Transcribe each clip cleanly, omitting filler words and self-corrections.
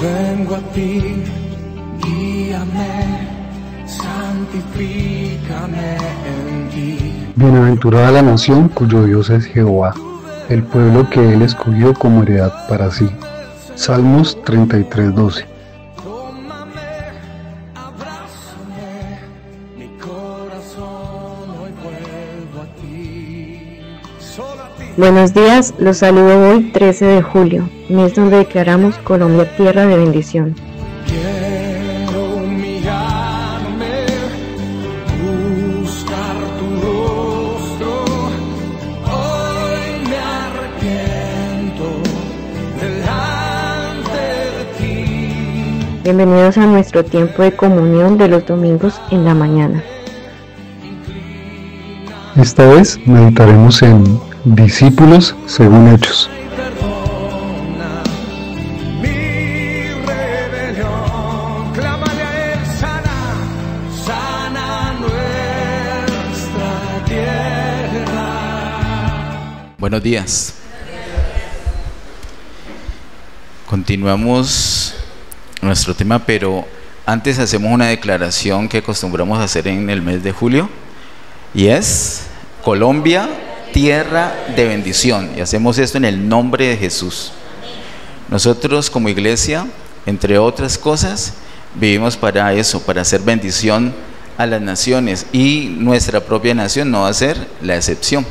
vengo a ti, guíame, santifícame en ti. Bienaventurada la nación cuyo Dios es Jehová, el pueblo que Él escogió como heredad para sí. Salmos 33:12. Buenos días, los saludo hoy 13 de julio, mes donde declaramos Colombia tierra de bendición. Quiero humillarme, buscar tu rostro, hoy me arrepiento delante de ti. Bienvenidos a nuestro tiempo de comunión de los domingos en la mañana. Esta vez meditaremos en discípulos según Hechos. Perdona mi rebelión, clámale a Él, sana nuestra tierra. Buenos días. Continuamos nuestro tema, pero antes hacemos una declaración que acostumbramos a hacer en el mes de julio, y es Colombia, tierra de bendición, y hacemos esto en el nombre de Jesús. Nosotros como iglesia, entre otras cosas, vivimos para eso, para hacer bendición a las naciones, y nuestra propia nación no va a ser la excepción.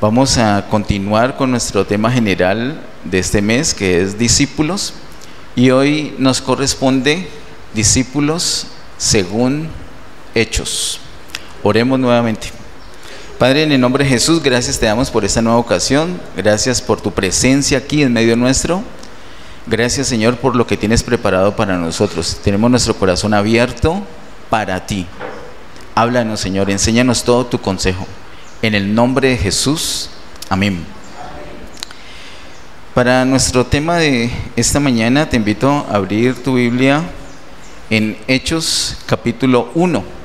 Vamos a continuar con nuestro tema general de este mes, que es discípulos, y hoy nos corresponde discípulos según Hechos. Oremos nuevamente. Padre, en el nombre de Jesús, gracias te damos por esta nueva ocasión, gracias por tu presencia aquí en medio nuestro, gracias Señor por lo que tienes preparado para nosotros. Tenemos nuestro corazón abierto para ti. Háblanos Señor, enséñanos todo tu consejo, en el nombre de Jesús, amén. Para nuestro tema de esta mañana te invito a abrir tu Biblia en Hechos capítulo 1.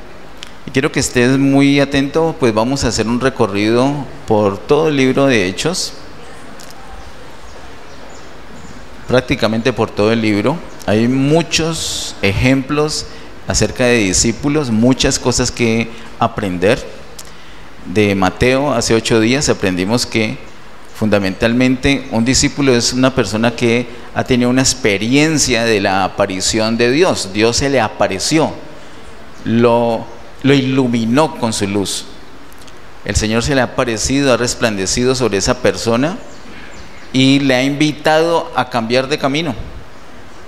Y quiero que estés muy atento, pues vamos a hacer un recorrido por todo el libro de Hechos, prácticamente por todo el libro. Hay muchos ejemplos acerca de discípulos, muchas cosas que aprender. De Mateo, hace 8 días aprendimos que fundamentalmente un discípulo es una persona que ha tenido una experiencia de la aparición de Dios. Dios se le apareció, lo iluminó con su luz. El Señor se le ha aparecido, ha resplandecido sobre esa persona y le ha invitado a cambiar de camino,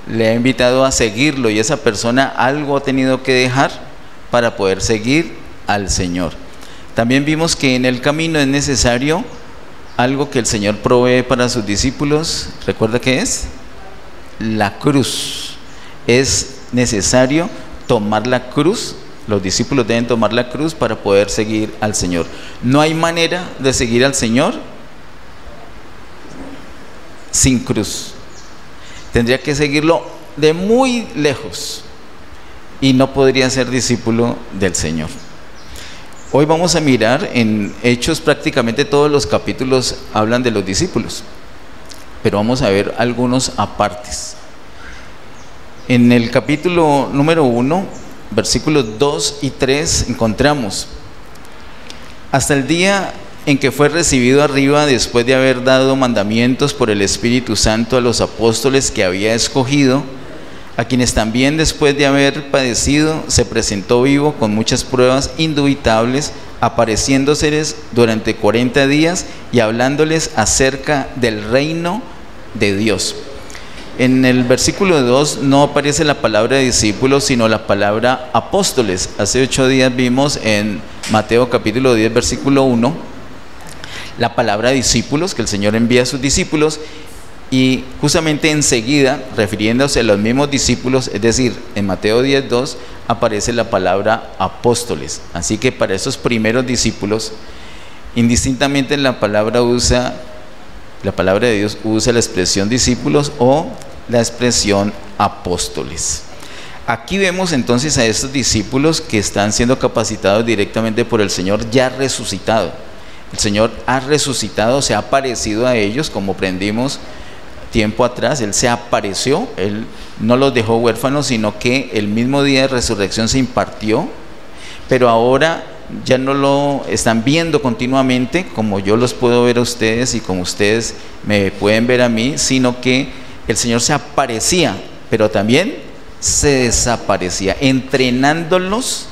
le ha invitado a seguirlo, y esa persona algo ha tenido que dejar para poder seguir al Señor. También vimos que en el camino es necesario algo que el Señor provee para sus discípulos. ¿Recuerda qué es? La cruz. Es necesario tomar la cruz. Los discípulos deben tomar la cruz para poder seguir al Señor. No hay manera de seguir al Señor sin cruz. Tendría que seguirlo de muy lejos y no podría ser discípulo del Señor. Hoy vamos a mirar en Hechos, prácticamente todos los capítulos hablan de los discípulos, pero vamos a ver algunos apartes. En el capítulo número 1, versículos 2 y 3 encontramos: hasta el día en que fue recibido arriba, después de haber dado mandamientos por el Espíritu Santo a los apóstoles que había escogido, a quienes también después de haber padecido se presentó vivo con muchas pruebas indubitables, apareciéndoseles durante 40 días y hablándoles acerca del reino de Dios. En el versículo 2 no aparece la palabra discípulos, sino la palabra apóstoles. Hace 8 días vimos en Mateo capítulo 10, versículo 1, la palabra discípulos, que el Señor envía a sus discípulos, y justamente enseguida, refiriéndose a los mismos discípulos, es decir, en Mateo 10, 2, aparece la palabra apóstoles. Así que para esos primeros discípulos, indistintamente la palabra de Dios usa la expresión discípulos o la expresión apóstoles. Aquí vemos entonces a estos discípulos que están siendo capacitados directamente por el Señor ya resucitado. El Señor ha resucitado, se ha aparecido a ellos, como aprendimos tiempo atrás, Él se apareció, Él no los dejó huérfanos, sino que el mismo día de resurrección se impartió, pero ahora ya no lo están viendo continuamente como yo los puedo ver a ustedes y como ustedes me pueden ver a mí, sino que el Señor se aparecía, pero también se desaparecía, entrenándolos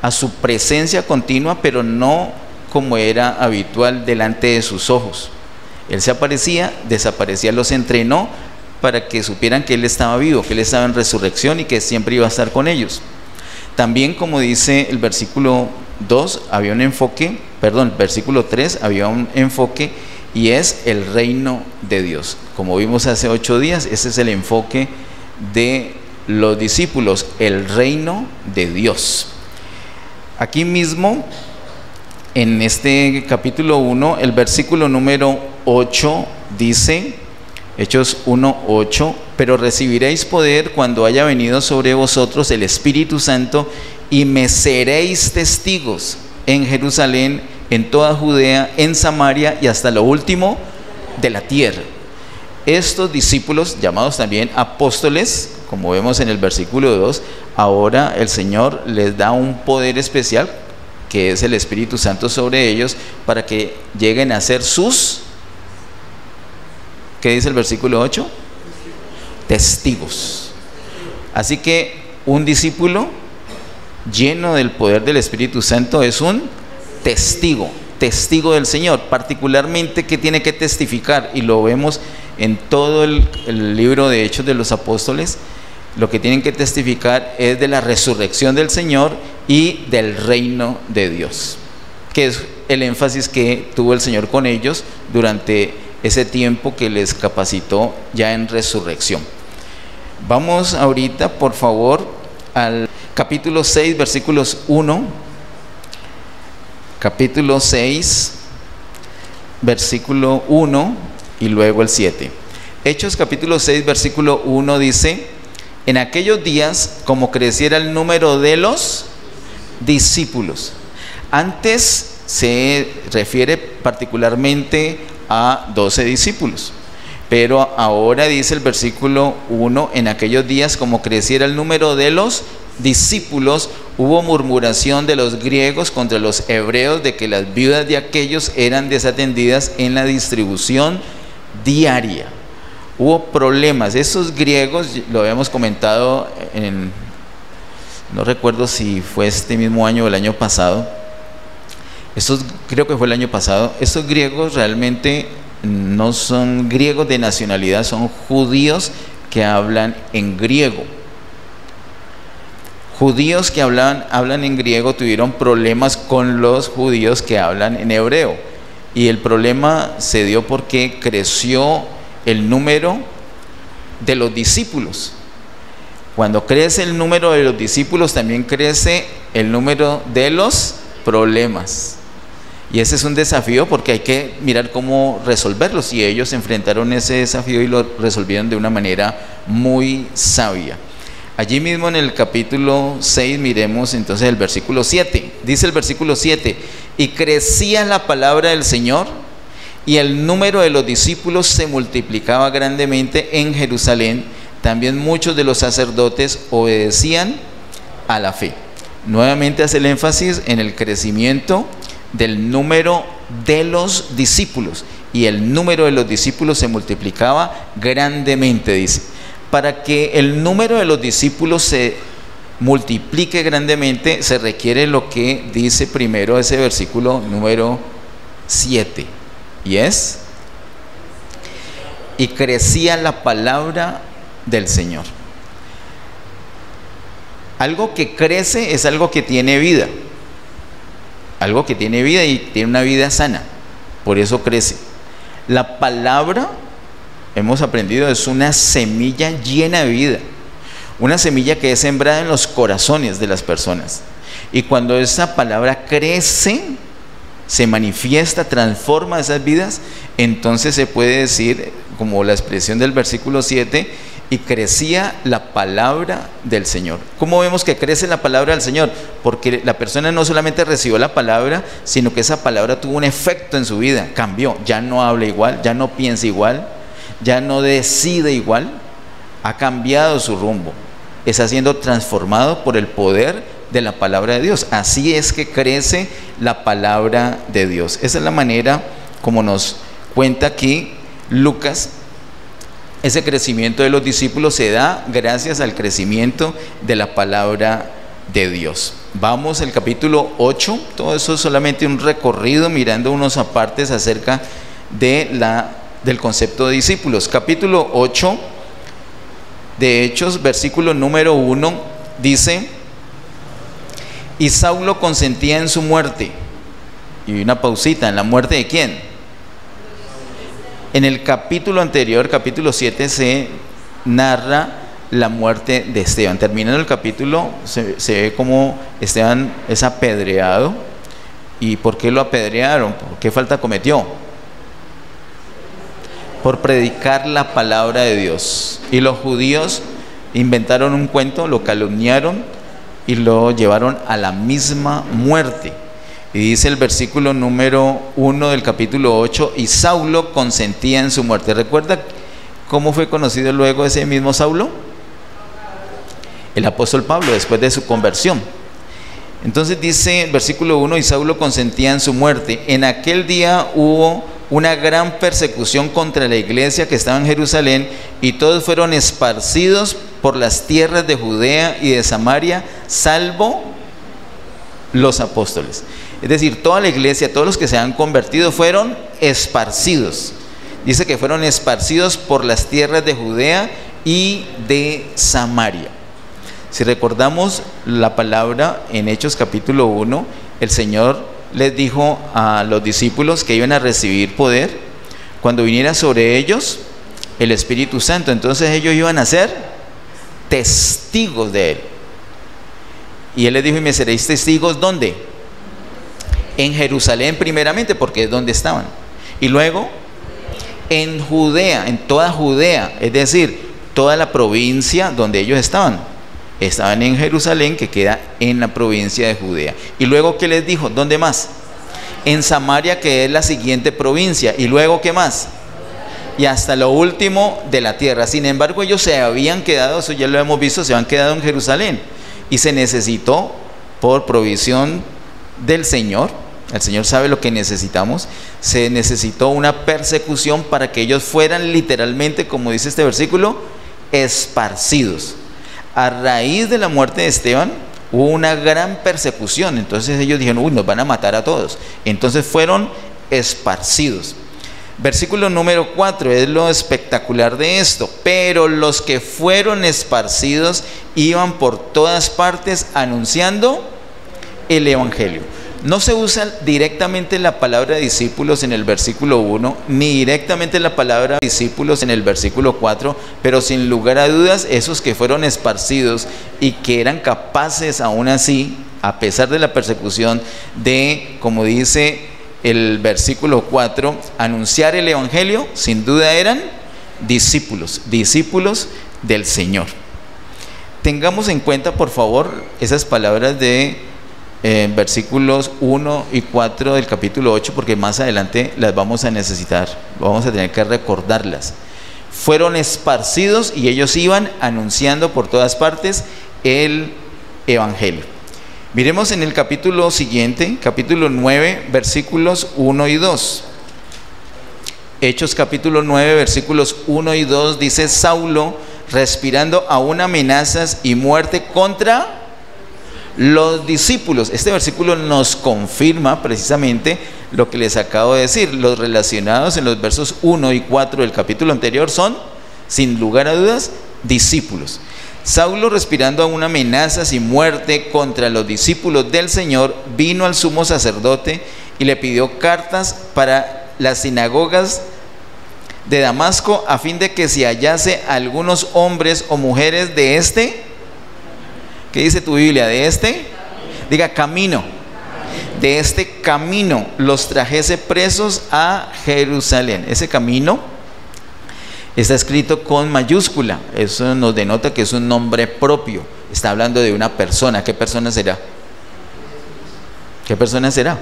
a su presencia continua, pero no como era habitual delante de sus ojos. Él se aparecía, desaparecía, los entrenó para que supieran que Él estaba vivo, que Él estaba en resurrección y que siempre iba a estar con ellos. También, como dice el versículo 2, había un enfoque, perdón, versículo 3, había un enfoque, y es el reino de Dios. Como vimos hace 8 días, ese es el enfoque de los discípulos, el reino de Dios. Aquí mismo, en este capítulo 1, el versículo número 8 dice, Hechos 1:8, pero recibiréis poder cuando haya venido sobre vosotros el Espíritu Santo y me seréis testigos en Jerusalén, en toda Judea, en Samaria y hasta lo último de la tierra. Estos discípulos, llamados también apóstoles, como vemos en el versículo 2, ahora el Señor les da un poder especial, que es el Espíritu Santo sobre ellos, para que lleguen a ser sus, ¿qué dice el versículo 8? Testigos. Así que un discípulo lleno del poder del Espíritu Santo es un testigo, testigo del Señor. Particularmente, ¿qué tiene que testificar? Y lo vemos en todo el libro de Hechos de los Apóstoles. Lo que tienen que testificar es de la resurrección del Señor y del reino de Dios, que es el énfasis que tuvo el Señor con ellos durante ese tiempo que les capacitó ya en resurrección. Vamos ahorita, por favor, al capítulo 6, versículos 1. Capítulo 6, versículo 1 y luego el 7. Hechos capítulo 6, versículo 1 dice: en aquellos días, como creciera el número de los discípulos. Antes se refiere particularmente a 12 discípulos, pero ahora dice el versículo 1: en aquellos días, como creciera el número de los discípulos, hubo murmuración de los griegos contra los hebreos de que las viudas de aquellos eran desatendidas en la distribución diaria. Hubo problemas. Esos griegos, lo habíamos comentado no recuerdo si fue este mismo año o el año pasado, creo que fue el año pasado. Estos griegos realmente no son griegos de nacionalidad, son judíos que hablan en griego. Judíos que hablan en griego tuvieron problemas con los judíos que hablan en hebreo, y el problema se dio porque creció el número de los discípulos. Cuando crece el número de los discípulos, también crece el número de los problemas. Y ese es un desafío porque hay que mirar cómo resolverlos, y ellos enfrentaron ese desafío y lo resolvieron de una manera muy sabia. Allí mismo en el capítulo 6 miremos entonces el versículo 7. Dice el versículo 7: y crecía la palabra del Señor y el número de los discípulos se multiplicaba grandemente en Jerusalén. También muchos de los sacerdotes obedecían a la fe. Nuevamente hace el énfasis en el crecimiento del número de los discípulos, y el número de los discípulos se multiplicaba grandemente, dice. Para que el número de los discípulos se multiplique grandemente, se requiere lo que dice primero ese versículo número 7, y es: y crecía la palabra del Señor. Algo que crece es algo que tiene vida, algo que tiene vida y tiene una vida sana, por eso crece. La palabra, hemos aprendido, es una semilla llena de vida, una semilla que es sembrada en los corazones de las personas, y cuando esa palabra crece, se manifiesta, transforma esas vidas, entonces se puede decir, como la expresión del versículo 7, y crecía la palabra del Señor. ¿Cómo vemos que crece la palabra del Señor? Porque la persona no solamente recibió la palabra, sino que esa palabra tuvo un efecto en su vida, cambió, ya no habla igual, ya no piensa igual, ya no decide igual, ha cambiado su rumbo, está siendo transformado por el poder de la palabra de Dios. Así es que crece la palabra de Dios. Esa es la manera como nos cuenta aquí Lucas. Ese crecimiento de los discípulos se da gracias al crecimiento de la palabra de Dios. Vamos al capítulo 8, todo eso es solamente un recorrido mirando unos apartes acerca del concepto de discípulos. Capítulo 8 de Hechos, versículo número 1, dice: y Saulo consentía en su muerte. Y una pausita, ¿en la muerte de quién? En el capítulo anterior, capítulo 7, se narra la muerte de Esteban. Terminando el capítulo, se ve como Esteban es apedreado. ¿Y por qué lo apedrearon? ¿Por qué falta cometió? Por predicar la palabra de Dios. Y los judíos inventaron un cuento, lo calumniaron y lo llevaron a la misma muerte. Y dice el versículo número 1 del capítulo 8: y Saulo consentía en su muerte. ¿Recuerda cómo fue conocido luego ese mismo Saulo? El apóstol Pablo, después de su conversión. Entonces dice el versículo 1: y Saulo consentía en su muerte. En aquel día hubo una gran persecución contra la iglesia que estaba en Jerusalén, y todos fueron esparcidos por las tierras de Judea y de Samaria, salvo los apóstoles. Es decir, toda la iglesia, todos los que se han convertido fueron esparcidos. Dice que fueron esparcidos por las tierras de Judea y de Samaria. Si recordamos la palabra en Hechos capítulo 1, el Señor les dijo a los discípulos que iban a recibir poder cuando viniera sobre ellos el Espíritu Santo. Entonces ellos iban a ser testigos de Él. Y Él les dijo: y me seréis testigos, ¿dónde? En Jerusalén primeramente, porque es donde estaban. Y luego en Judea, en toda Judea, es decir, toda la provincia donde ellos estaban. Estaban en Jerusalén, que queda en la provincia de Judea. Y luego, ¿qué les dijo? ¿Dónde más? En Samaria, que es la siguiente provincia. Y luego, ¿qué más? Y hasta lo último de la tierra. Sin embargo, ellos se habían quedado, eso ya lo hemos visto, se habían quedado en Jerusalén. Y se necesitó, por provisión del Señor, el Señor sabe lo que necesitamos, se necesitó una persecución para que ellos fueran literalmente, como dice este versículo, esparcidos. A raíz de la muerte de Esteban hubo una gran persecución. Entonces ellos dijeron: uy, nos van a matar a todos. Entonces fueron esparcidos. Versículo número 4 es lo espectacular de esto: pero los que fueron esparcidos iban por todas partes anunciando el evangelio. No se usa directamente la palabra discípulos en el versículo 1, ni directamente la palabra discípulos en el versículo 4, pero sin lugar a dudas, esos que fueron esparcidos y que eran capaces aún así, a pesar de la persecución, de, como dice el versículo 4, anunciar el evangelio, sin duda eran discípulos, discípulos del Señor. Tengamos en cuenta, por favor, esas palabras de versículos 1 y 4 del capítulo 8, porque más adelante las vamos a necesitar, vamos a tener que recordarlas. Fueron esparcidos y ellos iban anunciando por todas partes el evangelio. Miremos en el capítulo siguiente, capítulo 9, versículos 1 y 2. Hechos capítulo 9, versículos 1 y 2 dice: Saulo, respirando aún amenazas y muerte contra los discípulos. Este versículo nos confirma precisamente lo que les acabo de decir. Los relacionados en los versos 1 y 4 del capítulo anterior son, sin lugar a dudas, discípulos. Saulo, respirando aún amenazas y muerte contra los discípulos del Señor, vino al sumo sacerdote y le pidió cartas para las sinagogas de Damasco, a fin de que si hallase algunos hombres o mujeres de este, ¿qué dice tu Biblia? De este, diga camino, de este camino los trajese presos a Jerusalén. Ese camino está escrito con mayúscula, eso nos denota que es un nombre propio, está hablando de una persona. ¿Qué persona será? ¿Qué persona será?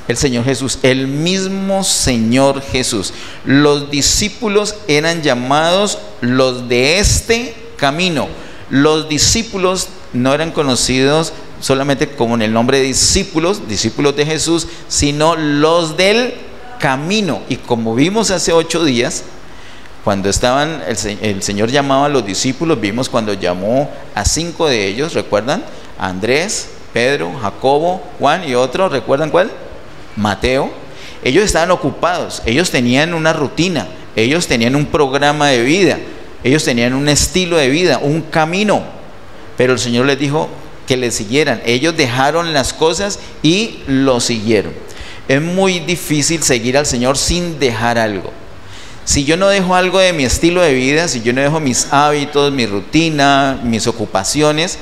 El Señor Jesús, el mismo Señor Jesús. Los discípulos eran llamados los de este camino. Los discípulos no eran conocidos solamente como en el nombre de discípulos, discípulos de Jesús, sino los del camino. Y como vimos hace 8 días, cuando estaban, el Señor llamaba a los discípulos, vimos cuando llamó a 5 de ellos, ¿recuerdan? A Andrés, Pedro, Jacobo, Juan y otro, ¿recuerdan cuál? Mateo. Ellos estaban ocupados, ellos tenían una rutina, ellos tenían un programa de vida, ellos tenían un estilo de vida, un camino, pero el Señor les dijo que le siguieran. Ellos dejaron las cosas y lo siguieron. Es muy difícil seguir al Señor sin dejar algo. Si yo no dejo algo de mi estilo de vida, si yo no dejo mis hábitos, mi rutina, mis ocupaciones,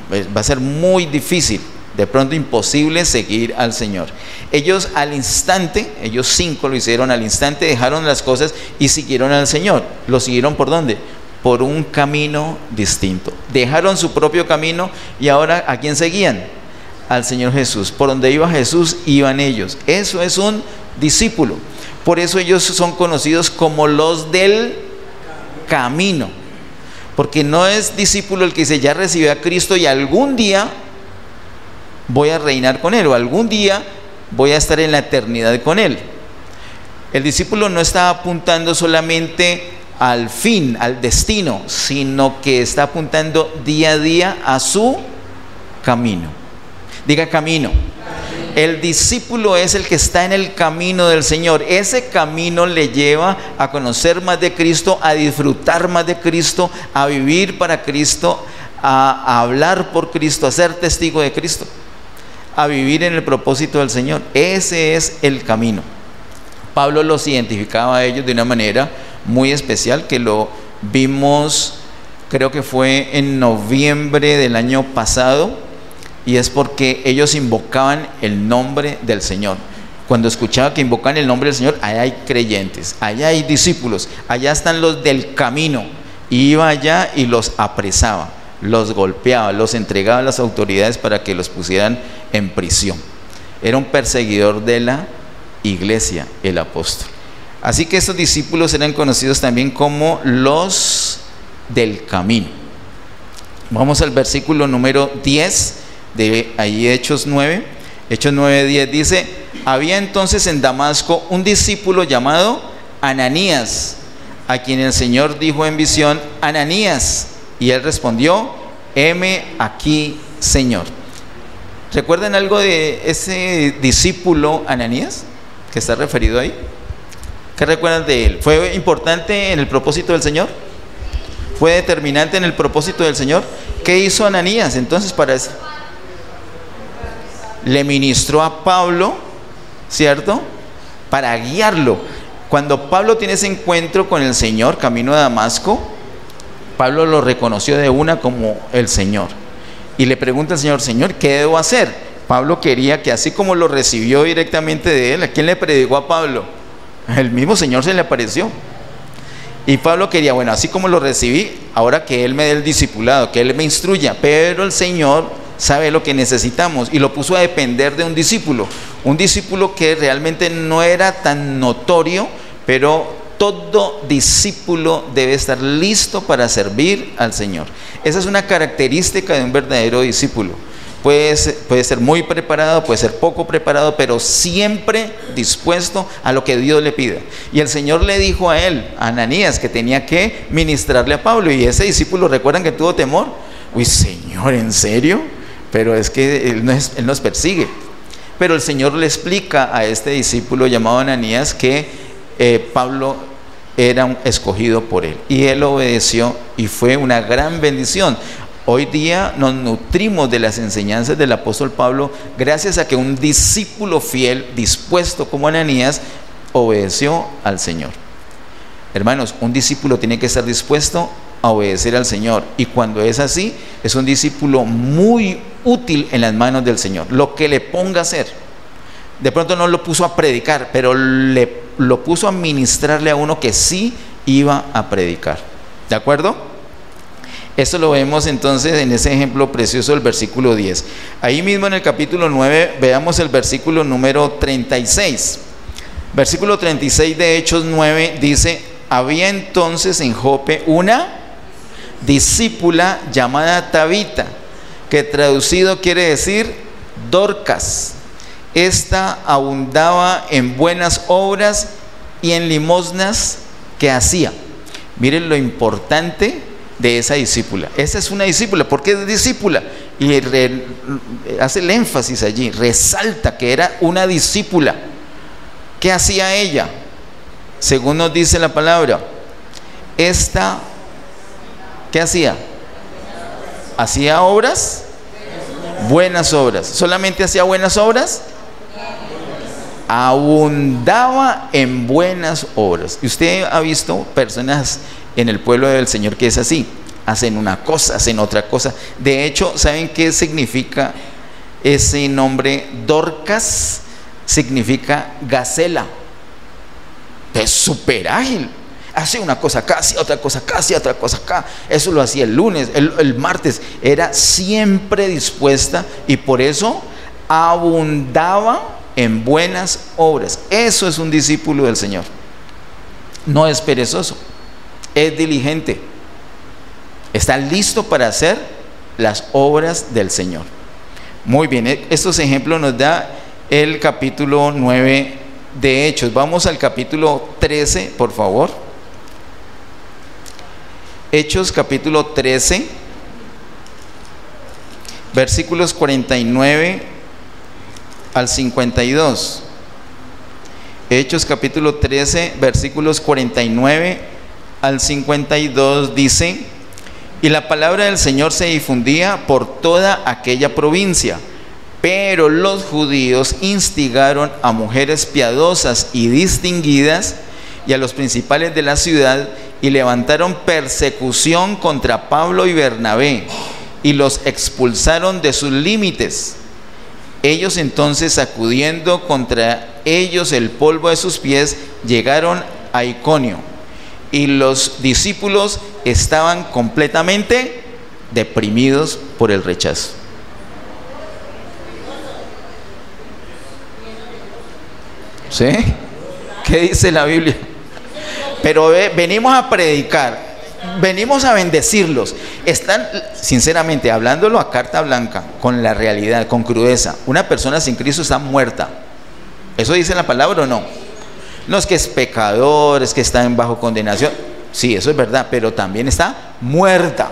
pues va a ser muy difícil, de pronto imposible seguir al Señor. Ellos al instante, ellos 5 lo hicieron al instante, dejaron las cosas y siguieron al Señor. ¿Lo siguieron por dónde? Por un camino distinto. Dejaron su propio camino y ahora ¿a quién seguían? Al Señor Jesús. Por donde iba Jesús, iban ellos. Eso es un discípulo. Por eso ellos son conocidos como los del camino. Porque no es discípulo el que dice, ya recibí a Cristo y algún día voy a reinar con Él, o algún día voy a estar en la eternidad con Él. El discípulo no está apuntando solamente al fin, al destino, sino que está apuntando día a día a su camino. Diga camino. El discípulo es el que está en el camino del Señor. Ese camino le lleva a conocer más de Cristo, a disfrutar más de Cristo, a vivir para Cristo, a hablar por Cristo, a ser testigo de Cristo, a vivir en el propósito del Señor. Ese es el camino. Pablo los identificaba a ellos de una manera muy especial, que lo vimos, creo que fue en noviembre del año pasado, y es porque ellos invocaban el nombre del Señor. Cuando escuchaba que invocaban el nombre del Señor, allá hay creyentes, allá hay discípulos, allá están los del camino. Y iba allá y los apresaba, los golpeaba, los entregaba a las autoridades para que los pusieran en prisión. Era un perseguidor de la iglesia, el apóstol. Así que estos discípulos eran conocidos también como los del camino. Vamos al versículo número 10 de ahí Hechos 9. Hechos 9:10 dice: había entonces en Damasco un discípulo llamado Ananías, a quien el Señor dijo en visión: Ananías. Y él respondió: heme aquí, Señor. ¿Recuerdan algo de ese discípulo Ananías que está referido ahí? ¿Qué recuerdan de él? ¿Fue importante en el propósito del Señor? ¿Fue determinante en el propósito del Señor? ¿Qué hizo Ananías entonces para eso? Le ministró a Pablo, ¿cierto? Para guiarlo. Cuando Pablo tiene ese encuentro con el Señor, camino a Damasco, Pablo lo reconoció de una como el Señor. Y le pregunta al Señor: Señor, ¿qué debo hacer? Pablo quería que así como lo recibió directamente de él, ¿a quién le predicó a Pablo? El mismo Señor se le apareció. Y Pablo quería, bueno, así como lo recibí, ahora que Él me dé el discipulado, que Él me instruya. Pero el Señor sabe lo que necesitamos y lo puso a depender de un discípulo que realmente no era tan notorio, pero todo discípulo debe estar listo para servir al Señor. Esa es una característica de un verdadero discípulo. Puede ser muy preparado, puede ser poco preparado, pero siempre dispuesto a lo que Dios le pida. Y el Señor le dijo a él, a Ananías, que tenía que ministrarle a Pablo, y ese discípulo, ¿recuerdan que tuvo temor? Uy, Señor, ¿en serio? Pero es que Él nos persigue. Pero el Señor le explica a este discípulo llamado Ananías que Pablo era un escogido por Él, y él obedeció, y fue una gran bendición. Hoy día nos nutrimos de las enseñanzas del apóstol Pablo gracias a que un discípulo fiel, dispuesto como Ananías, obedeció al Señor. Hermanos, un discípulo tiene que estar dispuesto a obedecer al Señor, y cuando es así, es un discípulo muy útil en las manos del Señor. Lo que le ponga a hacer, de pronto no lo puso a predicar, pero lo puso a ministrarle a uno que sí iba a predicar. ¿De acuerdo? Esto lo vemos entonces en ese ejemplo precioso del versículo 10. Ahí mismo en el capítulo 9, veamos el versículo número 36. Versículo 36 de Hechos 9 dice: había entonces en Jope una discípula llamada Tabita, que traducido quiere decir Dorcas. Esta abundaba en buenas obras y en limosnas que hacía. Miren lo importante de esa discípula. Esa es una discípula. ¿Por qué es discípula? Y hace el énfasis allí, resalta que era una discípula. ¿Qué hacía ella? Según nos dice la palabra, esta, ¿qué hacía? ¿Hacía obras? Buenas obras. ¿Solamente hacía buenas obras? Abundaba en buenas obras. Y usted ha visto personas en el pueblo del Señor que es así: hacen una cosa, hacen otra cosa. De hecho, ¿saben qué significa ese nombre? Dorcas significa gacela. Es súper ágil. Hace una cosa acá, hacía otra cosa acá, hacía otra cosa acá. Eso lo hacía el lunes, el martes. Era siempre dispuesta y por eso abundaba en buenas obras. Eso es un discípulo del Señor. No es perezoso, es diligente, está listo para hacer las obras del Señor. Muy bien, estos ejemplos nos da el capítulo 9 de Hechos. Vamos al capítulo 13, por favor. Hechos capítulo 13, versículos 49 al 52. Hechos capítulo 13, versículos 49 al 52 dice: y la palabra del Señor se difundía por toda aquella provincia, pero los judíos instigaron a mujeres piadosas y distinguidas y a los principales de la ciudad, y levantaron persecución contra Pablo y Bernabé, y los expulsaron de sus límites. Ellos entonces, sacudiendo contra ellos el polvo de sus pies, llegaron a Iconio, y los discípulos estaban completamente deprimidos por el rechazo. ¿Sí? ¿Qué dice la Biblia? Pero venimos a predicar, venimos a bendecirlos. Están, sinceramente, hablándolo a carta blanca, con la realidad, con crudeza. Una persona sin Cristo está muerta. ¿Eso dice la palabra o no? No es que es pecador, es que está en bajo condenación. Sí, eso es verdad, pero también está muerta.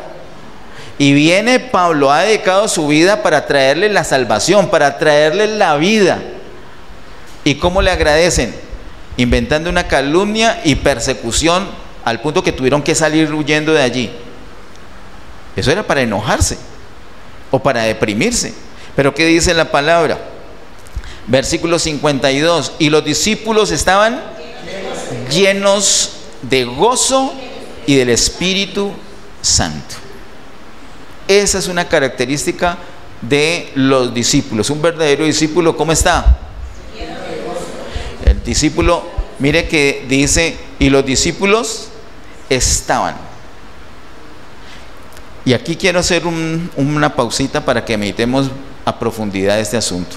Y viene Pablo, ha dedicado su vida para traerle la salvación, para traerle la vida. ¿Y cómo le agradecen? Inventando una calumnia y persecución al punto que tuvieron que salir huyendo de allí. Eso era para enojarse o para deprimirse. Pero ¿qué dice la palabra? Versículo 52: y los discípulos estaban llenos de gozo y del Espíritu Santo. Esa es una característica de los discípulos. Un verdadero discípulo, ¿cómo está? El discípulo, mire que dice: y los discípulos estaban. Y aquí quiero hacer una pausita para que meditemos a profundidad este asunto.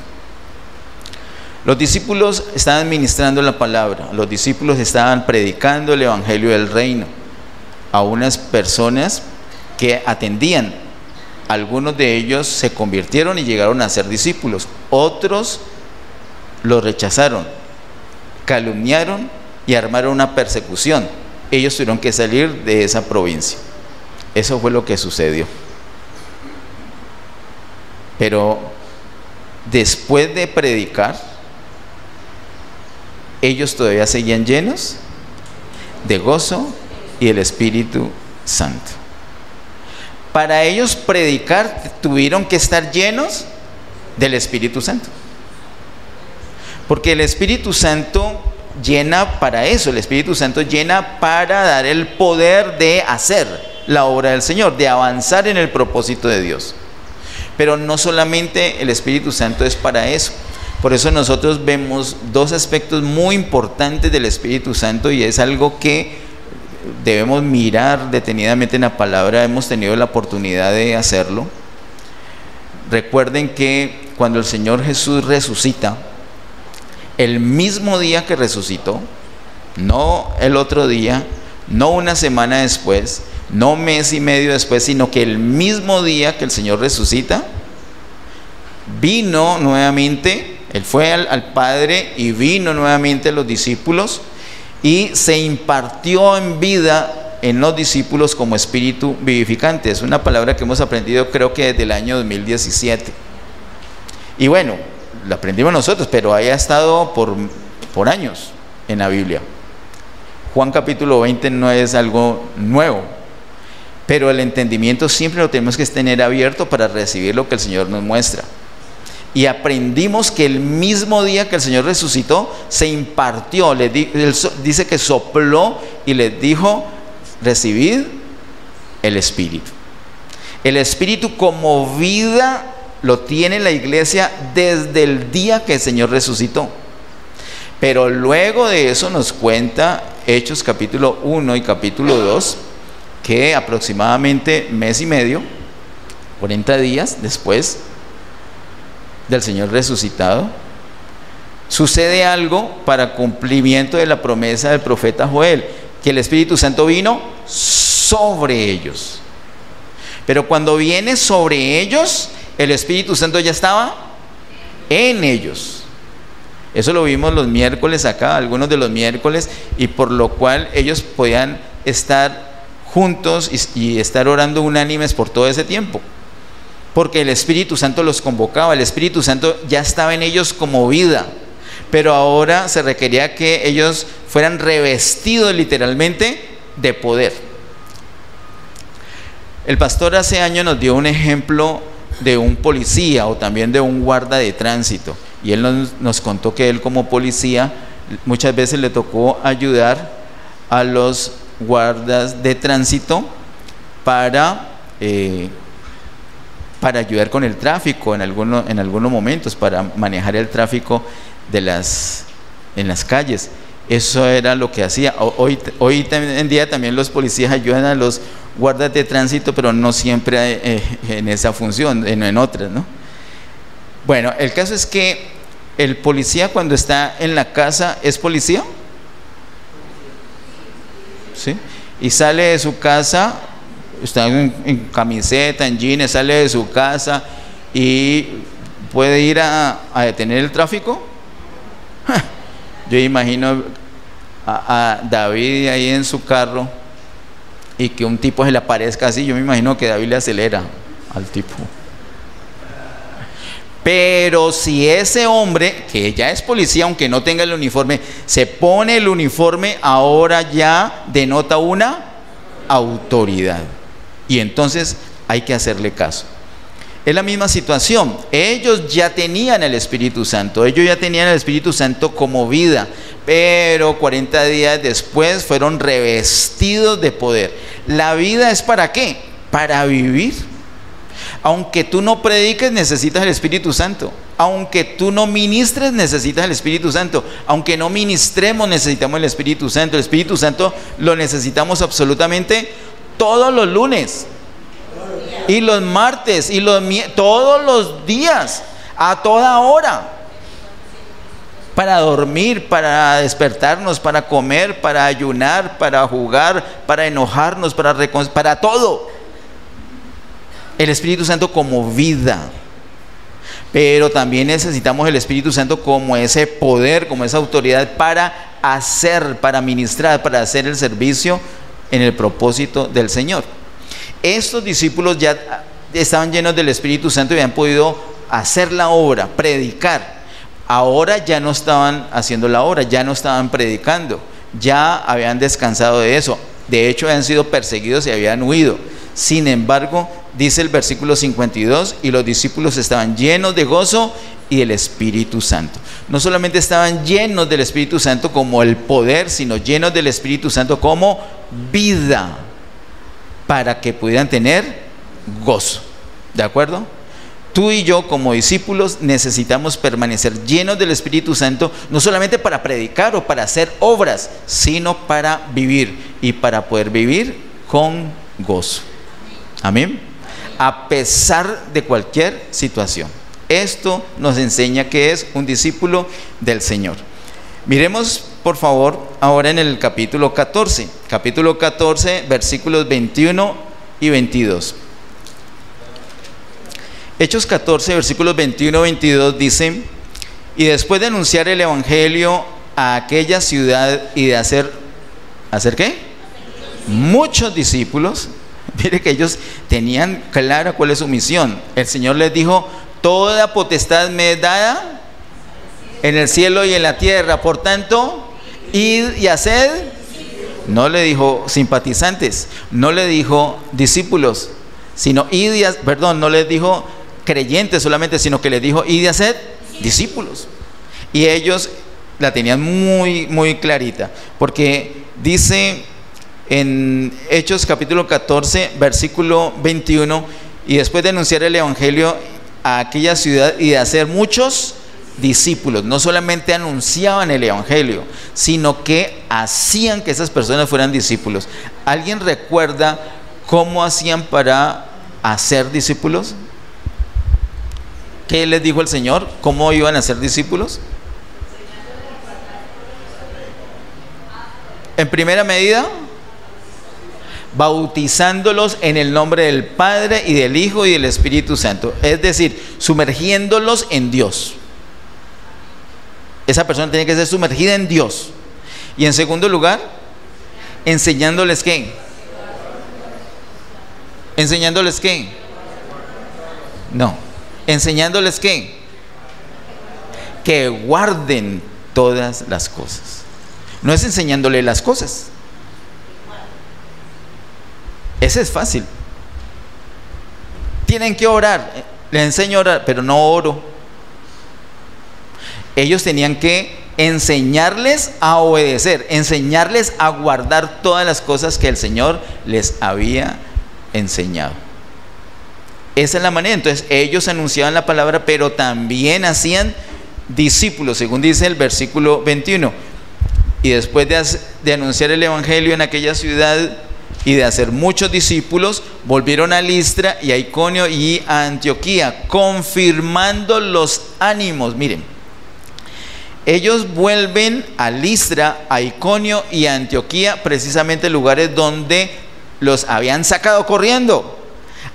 Los discípulos estaban ministrando la palabra, los discípulos estaban predicando el evangelio del reino a unas personas que atendían. Algunos de ellos se convirtieron y llegaron a ser discípulos, otros los rechazaron, calumniaron y armaron una persecución. Ellos tuvieron que salir de esa provincia. Eso fue lo que sucedió. Pero después de predicar, ellos todavía seguían llenos de gozo y del Espíritu Santo. Para ellos predicar tuvieron que estar llenos del Espíritu Santo, porque el Espíritu Santo llena para eso. El Espíritu Santo llena para dar el poder de hacer la obra del Señor, de avanzar en el propósito de Dios. Pero no solamente el Espíritu Santo es para eso. Por eso nosotros vemos dos aspectos muy importantes del Espíritu Santo, y es algo que debemos mirar detenidamente en la palabra, hemos tenido la oportunidad de hacerlo. Recuerden que cuando el Señor Jesús resucita, el mismo día que resucitó, no el otro día, no una semana después, no mes y medio después, sino que el mismo día que el Señor resucita, vino nuevamente, Él fue al Padre y vino nuevamente a los discípulos y se impartió en vida en los discípulos como espíritu vivificante. Es una palabra que hemos aprendido creo que desde el año 2017. Y bueno, la aprendimos nosotros, pero haya estado por años en la Biblia. Juan capítulo 20 no es algo nuevo, pero el entendimiento siempre lo tenemos que tener abierto para recibir lo que el Señor nos muestra. Y aprendimos que el mismo día que el Señor resucitó, se impartió, dice que sopló y les dijo: recibid el Espíritu. El Espíritu como vida lo tiene la iglesia desde el día que el Señor resucitó. Pero luego de eso nos cuenta Hechos capítulo 1 y capítulo 2, que aproximadamente mes y medio, 40 días después del Señor resucitado, sucede algo para cumplimiento de la promesa del profeta Joel, que el Espíritu Santo vino sobre ellos. Pero cuando viene sobre ellos, el Espíritu Santo ya estaba en ellos. Eso lo vimos los miércoles acá, algunos de los miércoles, y por lo cual ellos podían estar juntos y estar orando unánimes por todo ese tiempo, porque el Espíritu Santo los convocaba. El Espíritu Santo ya estaba en ellos como vida, pero ahora se requería que ellos fueran revestidos literalmente de poder. El pastor hace años nos dio un ejemplo de un policía o también de un guarda de tránsito, y él nos contó que él como policía muchas veces le tocó ayudar a los guardas de tránsito para ayudar con el tráfico en algunos momentos, para manejar el tráfico en las calles. Eso era lo que hacía. Hoy en día también los policías ayudan a los guardas de tránsito, pero no siempre en esa función, en otras, ¿no? Bueno, el caso es que el policía cuando está en la casa, ¿es policía? ¿Sí? Y sale de su casa, está en camiseta, en jeans, sale de su casa y puede ir a detener el tráfico. Yo imagino a David ahí en su carro y que un tipo se le aparezca así. Yo me imagino que David le acelera al tipo. Pero si ese hombre, que ya es policía aunque no tenga el uniforme, se pone el uniforme, ahora ya denota una autoridad, y entonces hay que hacerle caso. Es la misma situación. Ellos ya tenían el Espíritu Santo, como vida, pero 40 días después fueron revestidos de poder. ¿La vida es para qué? Para vivir. Aunque tú no prediques, necesitas el Espíritu Santo. Aunque tú no ministres, necesitas el Espíritu Santo. Aunque no ministremos, necesitamos el Espíritu Santo. El Espíritu Santo lo necesitamos absolutamente todos los lunes y los martes y todos los días, a toda hora, para dormir, para despertarnos, para comer, para ayunar, para jugar, para enojarnos, para todo. El Espíritu Santo como vida. Pero también necesitamos el Espíritu Santo como ese poder, como esa autoridad para hacer, para ministrar, para hacer el servicio en el propósito del Señor. Estos discípulos ya estaban llenos del Espíritu Santo y habían podido hacer la obra, predicar. Ahora ya no estaban haciendo la obra, ya no estaban predicando, ya habían descansado de eso. De hecho, habían sido perseguidos y habían huido. Sin embargo, dice el versículo 52, y los discípulos estaban llenos de gozo y del Espíritu Santo. No solamente estaban llenos del Espíritu Santo como el poder, sino llenos del Espíritu Santo como vida, para que pudieran tener gozo. ¿De acuerdo? tú y yo como discípulos necesitamos permanecer llenos del Espíritu Santo, no solamente para predicar o para hacer obras, sino para vivir, y para poder vivir con gozo. Amén. A pesar de cualquier situación. Esto nos enseña que es un discípulo del Señor. Miremos por favor ahora en el capítulo 14, versículos 21 y 22. Hechos 14, versículos 21 y 22 dice: y después de anunciar el evangelio a aquella ciudad y de hacer ¿qué? Muchos discípulos. Mire que ellos tenían clara cuál es su misión. El Señor les dijo: toda potestad me es dada en el cielo y en la tierra, por tanto, id y haced. No le dijo simpatizantes, no le dijo discípulos, sino id y no les dijo creyentes solamente, sino que les dijo: id y haced discípulos. Y ellos la tenían muy, muy clarita, porque dice en Hechos capítulo 14, versículo 21: y después de anunciar el evangelio a aquella ciudad y de hacer muchos discípulos. No solamente anunciaban el evangelio, sino que hacían que esas personas fueran discípulos. ¿Alguien recuerda cómo hacían para hacer discípulos? ¿Qué les dijo el Señor? ¿Cómo iban a ser discípulos? En primera medida, bautizándolos en el nombre del Padre y del Hijo y del Espíritu Santo. Es decir, sumergiéndolos en Dios. Esa persona tiene que ser sumergida en Dios. Y en segundo lugar, enseñándoles ¿qué? ¿Enseñándoles qué? No. ¿Enseñándoles qué? Que guarden todas las cosas. No es enseñándole las cosas. Ese es fácil. Tienen que orar. Les enseño a orar, pero no oro. Ellos tenían que enseñarles a obedecer, enseñarles a guardar todas las cosas que el Señor les había enseñado. Esa es la manera. Entonces ellos anunciaban la palabra, pero también hacían discípulos, según dice el versículo 21. Y después de anunciar el evangelio en aquella ciudad y de hacer muchos discípulos, volvieron a Listra y a Iconio y a Antioquía, confirmando los ánimos. Miren, ellos vuelven a Listra, a Iconio y a Antioquía, precisamente lugares donde los habían sacado corriendo.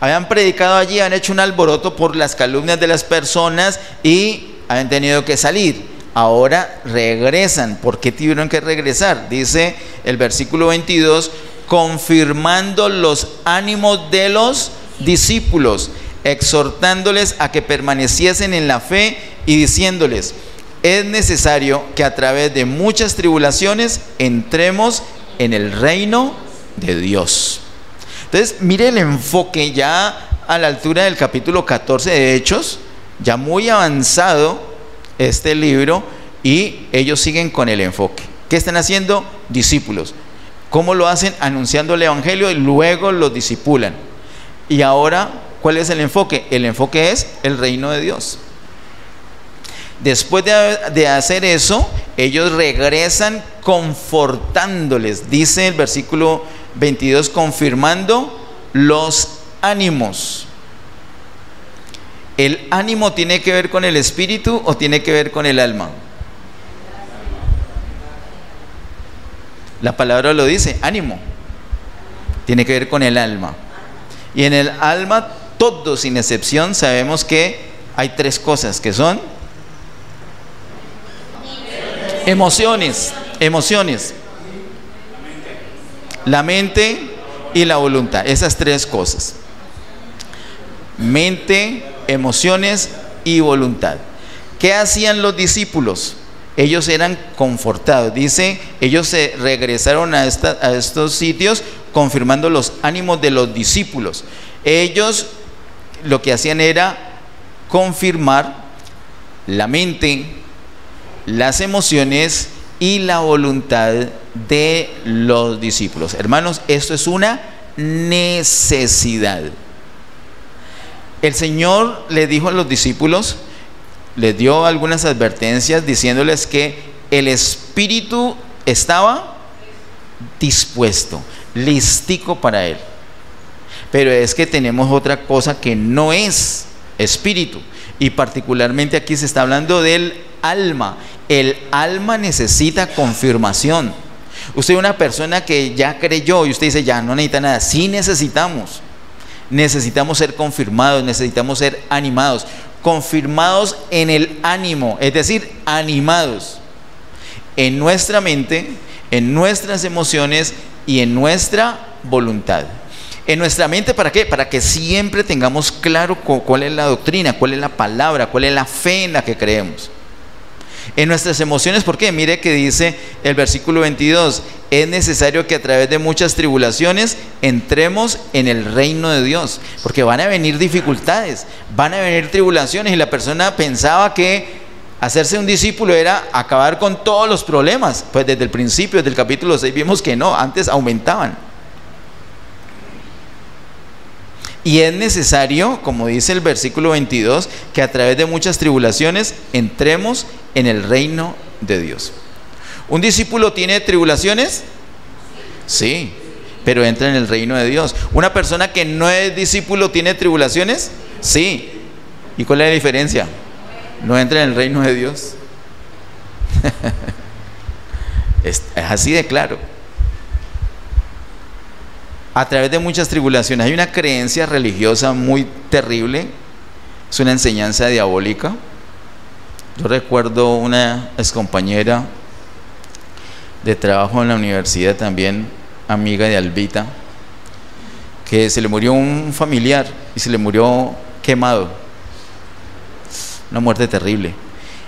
Habían predicado allí, han hecho un alboroto por las calumnias de las personas y habían tenido que salir. Ahora regresan. ¿Por qué tuvieron que regresar? Dice el versículo 22: confirmando los ánimos de los discípulos, exhortándoles a que permaneciesen en la fe y diciéndoles: es necesario que a través de muchas tribulaciones entremos en el reino de Dios. Entonces, mire el enfoque ya a la altura del capítulo 14 de Hechos, ya muy avanzado este libro, y ellos siguen con el enfoque. ¿Qué están haciendo? Discípulos. ¿Cómo lo hacen? Anunciando el evangelio y luego los discipulan. Y ahora, ¿cuál es el enfoque? El enfoque es el reino de Dios. Después de hacer eso, ellos regresan confortándoles, dice el versículo 22, confirmando los ánimos. ¿El ánimo tiene que ver con el espíritu o tiene que ver con el alma? La palabra lo dice, ánimo. Tiene que ver con el alma. Y en el alma, todos sin excepción, sabemos que hay tres cosas que son emociones, la mente y la voluntad. Esas tres cosas: mente, emociones y voluntad. ¿Qué hacían los discípulos? Ellos eran confortados. Dice, ellos se regresaron a estos sitios confirmando los ánimos de los discípulos. Ellos lo que hacían era confirmar la mente, las emociones y la voluntad de los discípulos. Hermanos, esto es una necesidad. El Señor le dijo a los discípulos, les dio algunas advertencias diciéndoles que el espíritu estaba dispuesto, listico para él. Pero es que tenemos otra cosa que no es espíritu, y particularmente aquí se está hablando del alma. El alma necesita confirmación. Usted es una persona que ya creyó y usted dice ya no necesita nada. Sí necesitamos ser confirmados, necesitamos ser animados, confirmados en el ánimo, es decir, animados en nuestra mente, en nuestras emociones y en nuestra voluntad. En nuestra mente, ¿para qué? Para que siempre tengamos claro cuál es la doctrina, cuál es la palabra, cuál es la fe en la que creemos. En nuestras emociones, ¿por qué? Mire que dice el versículo 22, es necesario que a través de muchas tribulaciones entremos en el reino de Dios, porque van a venir dificultades, van a venir tribulaciones, y la persona pensaba que hacerse un discípulo era acabar con todos los problemas. Pues desde el principio, desde el capítulo 6 vimos que no, antes aumentaban. Y es necesario, como dice el versículo 22, que a través de muchas tribulaciones entremos en el reino de Dios. ¿Un discípulo tiene tribulaciones? Sí, pero entra en el reino de Dios. ¿Una persona que no es discípulo tiene tribulaciones? Sí. ¿Y cuál es la diferencia? No entra en el reino de Dios. Es así de claro. A través de muchas tribulaciones. Hay una creencia religiosa muy terrible, es una enseñanza diabólica. Yo recuerdo una excompañera de trabajo en la universidad, también amiga de Albita, que se le murió un familiar y se le murió quemado, una muerte terrible,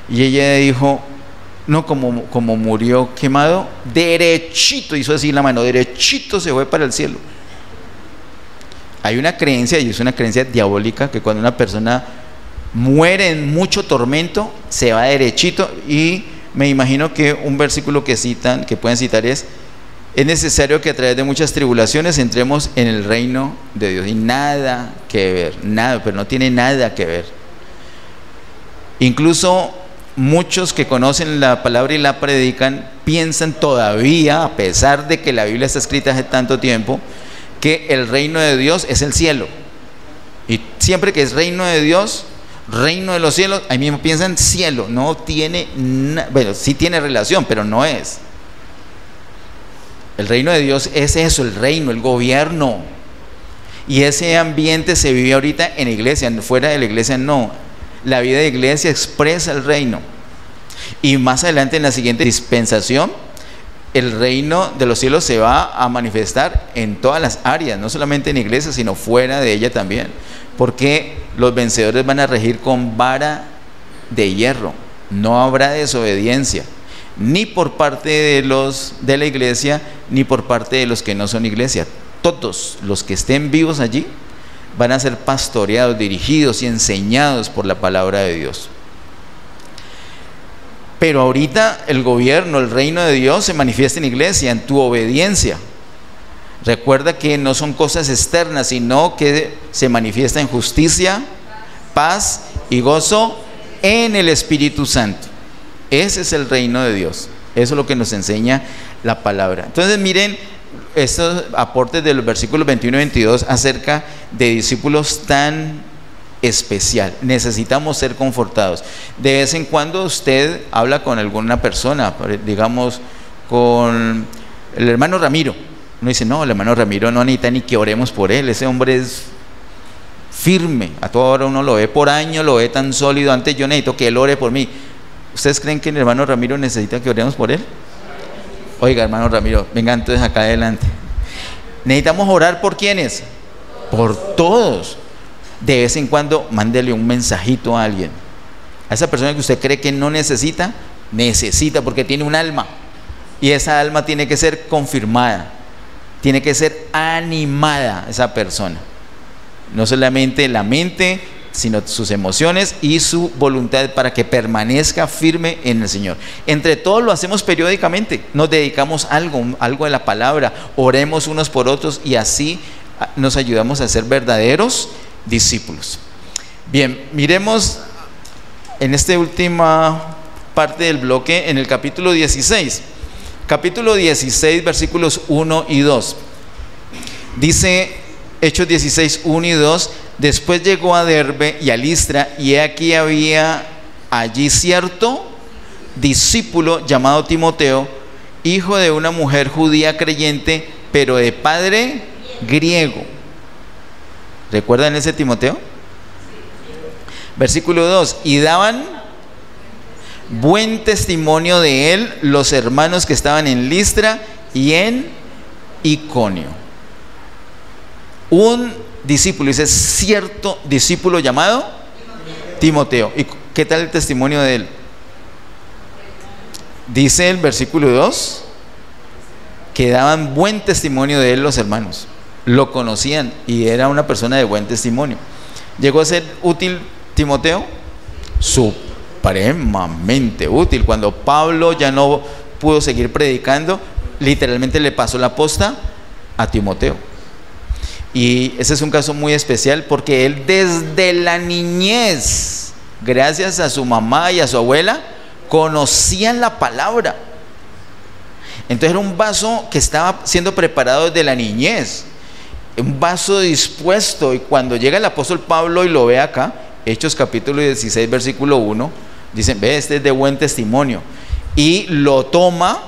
y ella dijo, no, como murió quemado, derechito, hizo así la mano, derechito se fue para el cielo. Hay una creencia, y es una creencia diabólica, que cuando una persona muere en mucho tormento, se va derechito. Y me imagino que un versículo que citan, que pueden citar es necesario que a través de muchas tribulaciones entremos en el reino de Dios. Y nada que ver, nada, pero no tiene nada que ver. Incluso muchos que conocen la palabra y la predican piensan todavía, a pesar de que la Biblia está escrita hace tanto tiempo, que el reino de Dios es el cielo. Y siempre que es reino de Dios, reino de los cielos, ahí mismo piensan cielo. No tiene, bueno, sí tiene relación, pero no es. El reino de Dios es eso, el reino, el gobierno. Y ese ambiente se vive ahorita en la iglesia, fuera de la iglesia no. La vida de iglesia expresa el reino. Y más adelante, en la siguiente dispensación, el reino de los cielos se va a manifestar en todas las áreas, no solamente en la iglesia, sino fuera de ella también. Porque los vencedores van a regir con vara de hierro. No habrá desobediencia, ni por parte de la iglesia, ni por parte de los que no son iglesia. Todos los que estén vivos allí van a ser pastoreados, dirigidos y enseñados por la palabra de Dios. Pero ahorita el gobierno, el reino de Dios se manifiesta en la iglesia, en tu obediencia. Recuerda que no son cosas externas, sino que se manifiesta en justicia, paz y gozo en el Espíritu Santo. Ese es el reino de Dios. Eso es lo que nos enseña la palabra. Entonces miren estos aportes de los versículos 21 y 22 acerca de discípulos tan especial. Necesitamos ser confortados. De vez en cuando usted habla con alguna persona, digamos con el hermano Ramiro. Uno dice, no, el hermano Ramiro no necesita ni que oremos por él. Ese hombre es firme. A toda hora uno lo ve por año, lo ve tan sólido. Antes yo necesito que él ore por mí. ¿Ustedes creen que el hermano Ramiro necesita que oremos por él? Oiga, hermano Ramiro, venga entonces acá adelante. Necesitamos orar ¿por quiénes? Por todos. De vez en cuando mándele un mensajito a alguien. A esa persona que usted cree que no necesita, necesita, porque tiene un alma. Y esa alma tiene que ser confirmada, tiene que ser animada esa persona. No solamente la mente, sino sus emociones y su voluntad, para que permanezca firme en el Señor. Entre todos lo hacemos periódicamente, nos dedicamos algo de la palabra, oremos unos por otros, y así nos ayudamos a ser verdaderos discípulos. Bien, miremos en esta última parte del bloque en el capítulo 16. Capítulo 16, versículos 1 y 2. Dice Hechos 16, 1 y 2: después llegó a Derbe y a Listra, y aquí había allí cierto discípulo llamado Timoteo, hijo de una mujer judía creyente, pero de padre griego. ¿Recuerdan ese Timoteo? Versículo 2: y daban buen testimonio de él los hermanos que estaban en Listra y en Iconio. Un discípulo, dice cierto discípulo llamado Timoteo. ¿Y qué tal el testimonio de él? Dice el versículo 2 que daban buen testimonio de él los hermanos, lo conocían y era una persona de buen testimonio. ¿Llegó a ser útil Timoteo? Supremamente útil. Cuando Pablo ya no pudo seguir predicando, literalmente le pasó la posta a Timoteo. Y ese es un caso muy especial porque él desde la niñez, gracias a su mamá y a su abuela, conocían la palabra. Entonces era un vaso que estaba siendo preparado desde la niñez, un vaso dispuesto. Y cuando llega el apóstol Pablo y lo ve acá, Hechos capítulo 16 versículo 1, dicen: ve, este es de buen testimonio, y lo toma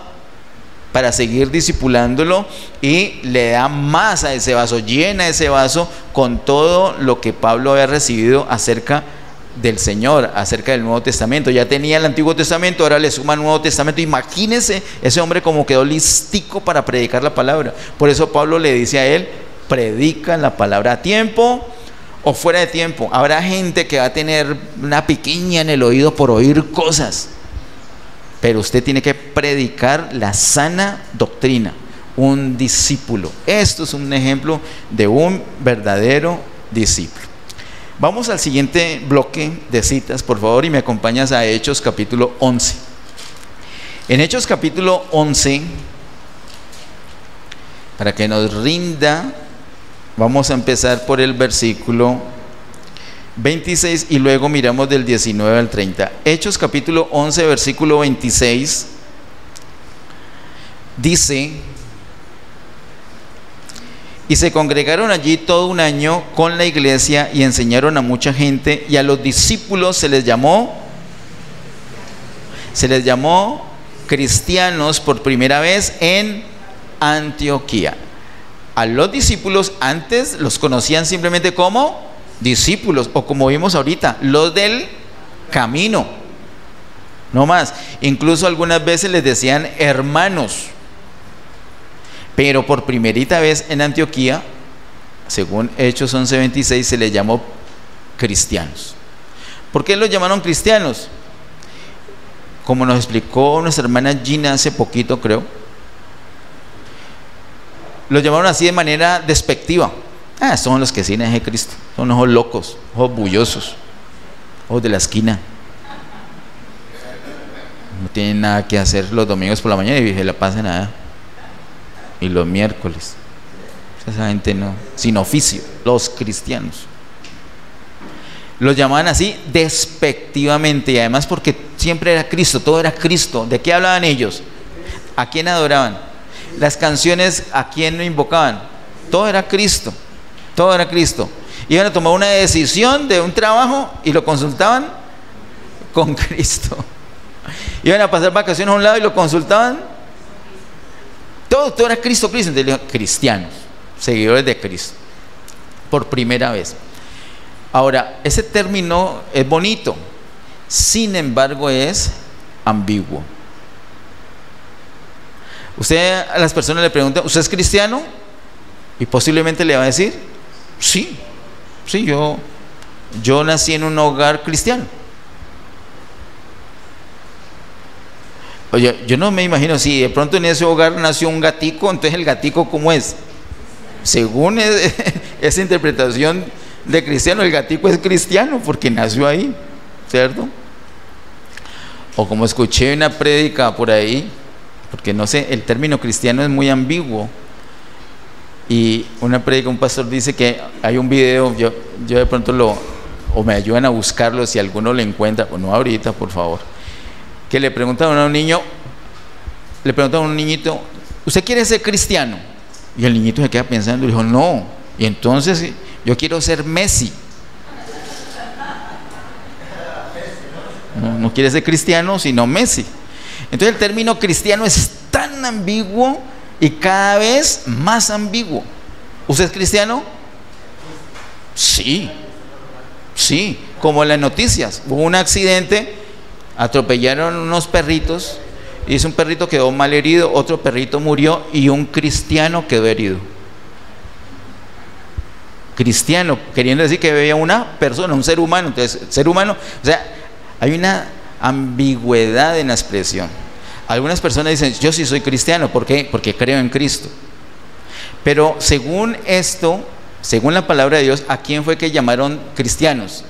para seguir discipulándolo y le da más a ese vaso, llena ese vaso con todo lo que Pablo había recibido acerca del Señor, acerca del Nuevo Testamento. Ya tenía el Antiguo Testamento, ahora le suma el Nuevo Testamento. Imagínense ese hombre como quedó listico para predicar la palabra. Por eso Pablo le dice a él: predica la palabra a tiempo o fuera de tiempo. Habrá gente que va a tener una piquiña en el oído por oír cosas, pero usted tiene que predicar la sana doctrina. Un discípulo, esto es un ejemplo de un verdadero discípulo. Vamos al siguiente bloque de citas, por favor, y me acompañas a Hechos capítulo 11. En Hechos capítulo 11, para que nos rinda, vamos a empezar por el versículo 26 y luego miramos del 19 al 30. Hechos capítulo 11, versículo 26 dice: y se congregaron allí todo un año con la iglesia y enseñaron a mucha gente, y a los discípulos se les llamó cristianos por primera vez en Antioquía. A los discípulos antes los conocían simplemente como discípulos, o como vimos ahorita, los del camino, no más. Incluso algunas veces les decían hermanos. Pero por primerita vez en Antioquía, según Hechos 11:26, se les llamó cristianos. ¿Por qué los llamaron cristianos? Como nos explicó nuestra hermana Gina hace poquito, creo, los llamaron así de manera despectiva. Son los que siguen a Cristo, son ojos locos, ojos bullosos, ojos de la esquina. No tienen nada que hacer los domingos por la mañana y se la pasan nada. Y los miércoles, esa gente no, sin oficio, los cristianos. Los llamaban así despectivamente, y además porque siempre era Cristo, todo era Cristo. ¿De qué hablaban ellos? ¿A quién adoraban? Las canciones, ¿a quién invocaban? Todo era Cristo, todo era Cristo. Iban a tomar una decisión de un trabajo y lo consultaban con Cristo. Iban a pasar vacaciones a un lado y lo consultaban. Todo era Cristo, Cristo. Entonces, cristianos, seguidores de Cristo, por primera vez. Ahora, ese término es bonito, sin embargo es ambiguo. Usted a las personas le pregunta: ¿usted es cristiano? Y posiblemente le va a decir: sí, yo nací en un hogar cristiano. Oye, yo no me imagino si de pronto en ese hogar nació un gatico, entonces el gatico ¿cómo es? Según esa interpretación de cristiano, el gatico es cristiano porque nació ahí, ¿cierto? O como escuché una prédica por ahí, porque no sé, el término cristiano es muy ambiguo, y una prédica, un pastor dice que hay un video, yo de pronto o me ayudan a buscarlo si alguno lo encuentra, o no ahorita, por favor, que le preguntaban a un niño, le preguntaban a un niñito, ¿usted quiere ser cristiano? Y el niñito se queda pensando y dijo, no, y entonces yo quiero ser Messi. No quiere ser cristiano, sino Messi. Entonces el término cristiano es tan ambiguo y cada vez más ambiguo. ¿Usted es cristiano? Sí, sí, como en las noticias. Hubo un accidente, atropellaron unos perritos, y un perrito quedó mal herido, otro perrito murió y un cristiano quedó herido. Cristiano, queriendo decir que había una persona, un ser humano. Entonces, ser humano, o sea, hay una ambigüedad en la expresión. Algunas personas dicen, yo sí soy cristiano, ¿por qué? Porque creo en Cristo. Pero según esto, según la palabra de Dios, ¿a quién fue que llamaron cristianos?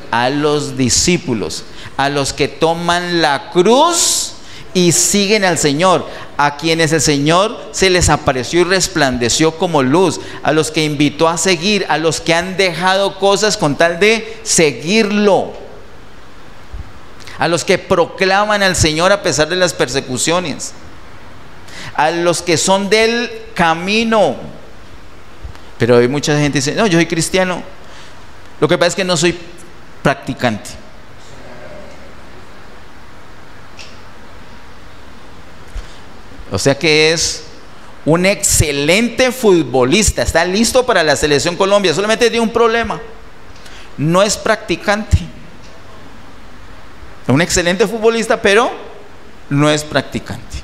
A los discípulos, a los que toman la cruz y siguen al Señor, a quienes el Señor se les apareció y resplandeció como luz, a los que invitó a seguir, a los que han dejado cosas con tal de seguirlo, a los que proclaman al Señor a pesar de las persecuciones, a los que son del camino. Pero hay mucha gente que dice, no, yo soy cristiano, lo que pasa es que no soy practicante. O sea que es un excelente futbolista, está listo para la selección Colombia, solamente tiene un problema, no es practicante. Es un excelente futbolista, pero no es practicante.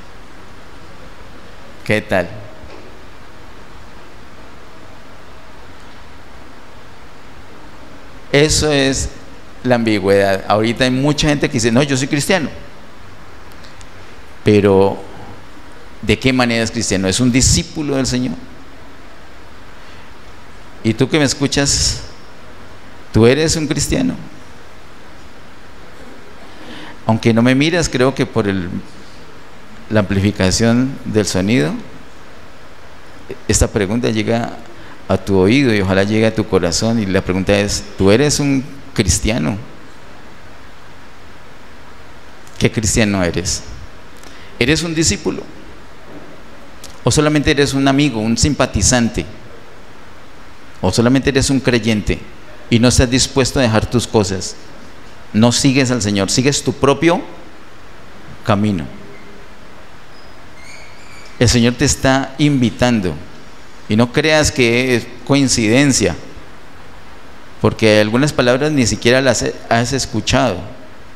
¿Qué tal? Eso es la ambigüedad. Ahorita hay mucha gente que dice, no, yo soy cristiano, pero ¿de qué manera es cristiano? Es un discípulo del Señor. Y tú que me escuchas, tú eres un cristiano. Aunque no me miras, creo que por la amplificación del sonido, esta pregunta llega a tu oído y ojalá llegue a tu corazón. Y la pregunta es, ¿tú eres un cristiano? ¿Qué cristiano eres? ¿Eres un discípulo? ¿O solamente eres un amigo, un simpatizante? ¿O solamente eres un creyente y no estás dispuesto a dejar tus cosas? No sigues al Señor, sigues tu propio camino. El Señor te está invitando y no creas que es coincidencia, porque algunas palabras ni siquiera las has escuchado,